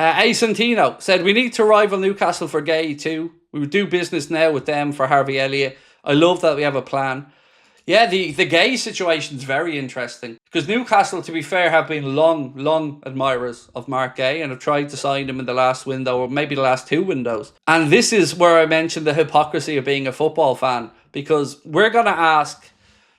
Santino said, we need to rival Newcastle for Guehi too. We would do business now with them for Harvey Elliott. I love that we have a plan. Yeah, the Guehi situation is very interesting because Newcastle, to be fair, have been long admirers of Marc Guehi and have tried to sign him in the last window or maybe the last two windows. And this is where I mentioned the hypocrisy of being a football fan, because we're going to ask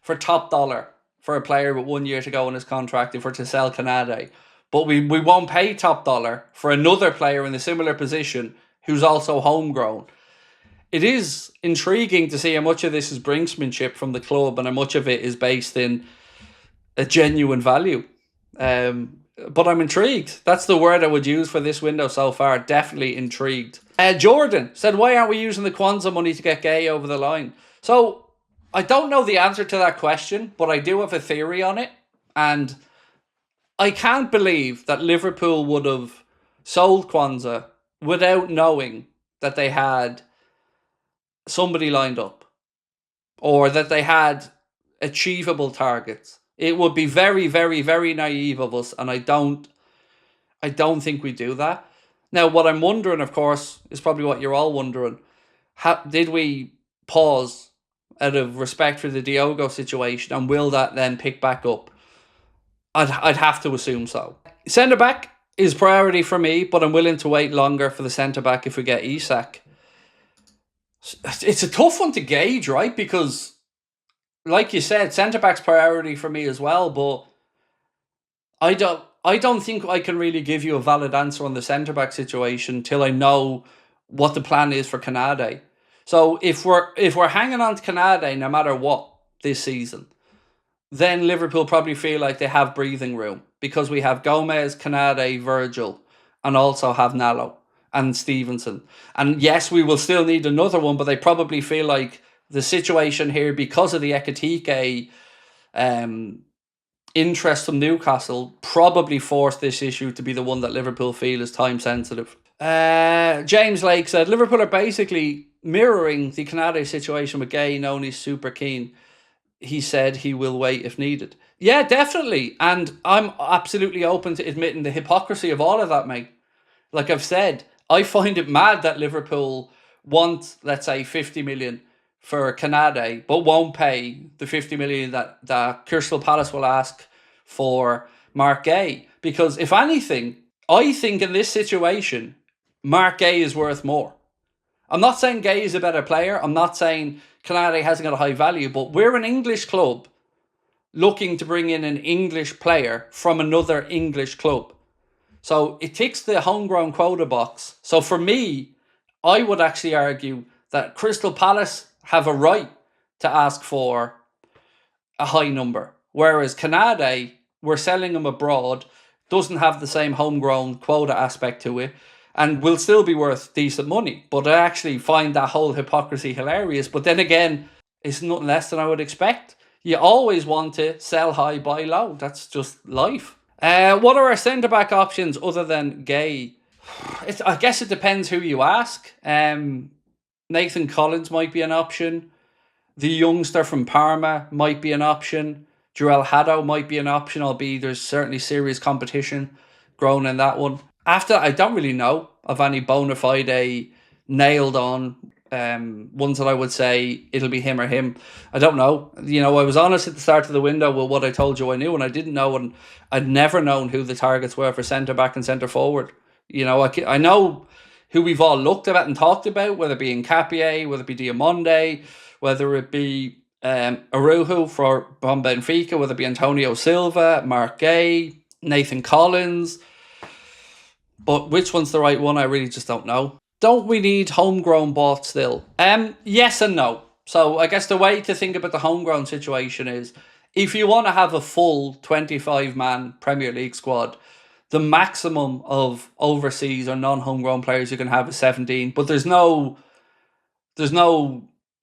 for top dollar for a player with 1 year to go in his contract if we're to sell Canade. But we won't pay top dollar for another player in a similar position who's also homegrown. It is intriguing to see how much of this is brinksmanship from the club and how much of it is based in a genuine value. But I'm intrigued. That's the word I would use for this window so far. Definitely intrigued. Jordan said, why aren't we using the Quanza money to get Guehi over the line? So I don't know the answer to that question, but I do have a theory on it. And I can't believe that Liverpool would have sold Quanza without knowing that they had somebody lined up or that they had achievable targets. It would be very, very, very naive of us, and I don't think we do that. Now, what I'm wondering, of course, is probably what you're all wondering. Did we pause out of respect for the Diogo situation, and will that then pick back up? I'd have to assume so. Centre-back is priority for me, but I'm willing to wait longer for the centre-back if we get Isak. It's a tough one to gauge, right? Because, like you said, centre-back's priority for me as well, but I don't think I can really give you a valid answer on the centre-back situation till I know what the plan is for Canade. So if we're hanging on to Canade no matter what this season, then Liverpool probably feel like they have breathing room because we have Gomez, Canade, Virgil, and also have Nallo and Stevenson. And yes, we will still need another one, but they probably feel like the situation here, because of the Ekitike interest from Newcastle, probably forced this issue to be the one that Liverpool feel is time sensitive. James Lake said, Liverpool are basically mirroring the Canade situation with Guehi, knowing he's super keen. He said he will wait if needed. Yeah, definitely. And I'm absolutely open to admitting the hypocrisy of all of that, mate. Like I've said, I find it mad that Liverpool want, let's say, 50 million for Canade, but won't pay the 50 million that Crystal Palace will ask for Marc Guehi. Because if anything, I think in this situation, Marc Guehi is worth more. I'm not saying Guehi is a better player. I'm not saying Canade hasn't got a high value, but we're an English club looking to bring in an English player from another English club. So it ticks the homegrown quota box. So for me, I would actually argue that Crystal Palace have a right to ask for a high number. Whereas Canade, we're selling him abroad, doesn't have the same homegrown quota aspect to it, and will still be worth decent money. But I actually find that whole hypocrisy hilarious. But then again, it's nothing less than I would expect. You always want to sell high, buy low. That's just life. What are our centre-back options other than Guehi? I guess it depends who you ask. Nathan Collins might be an option. The youngster from Parma might be an option. Joel Haddo might be an option, albeit there's certainly serious competition growing in that one. After, I don't really know of any bona fide nailed on ones that I would say it'll be him or him. I don't know. You know, I was honest at the start of the window with what I told you I knew, and I didn't know, and I'd never known who the targets were for centre-back and centre-forward. You know, I know who we've all looked at and talked about, whether it be Nkapie, whether it be Diamonde, whether it be Arujo from Benfica, whether it be Antonio Silva, Marc Guehi, Nathan Collins. But which one's the right one, I really just don't know. Don't we need homegrown bought still? Yes and no. So I guess the way to think about the homegrown situation is, if you want to have a full 25-man Premier League squad, the maximum of overseas or non-homegrown players you can have is 17. But there's no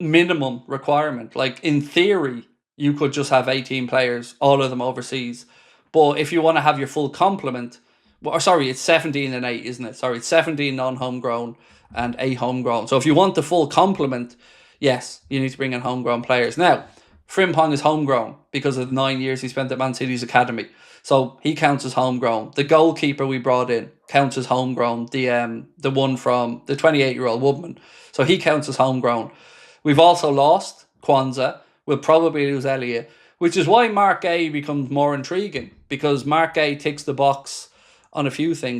minimum requirement. Like, in theory, you could just have 18 players, all of them overseas. But if you want to have your full complement, it's 17 and 8, isn't it? Sorry, it's 17 non-homegrown and 8 homegrown. So if you want the full complement, yes, you need to bring in homegrown players. Now, Frimpong is homegrown because of the 9 years he spent at Man City's academy. So he counts as homegrown. The goalkeeper we brought in counts as homegrown. The one from the 28-year-old Woodman. So he counts as homegrown. We've also lost Quanza. We'll probably lose Elliott, which is why Marc Guehi becomes more intriguing, because Marc Guehi ticks the box on a few things.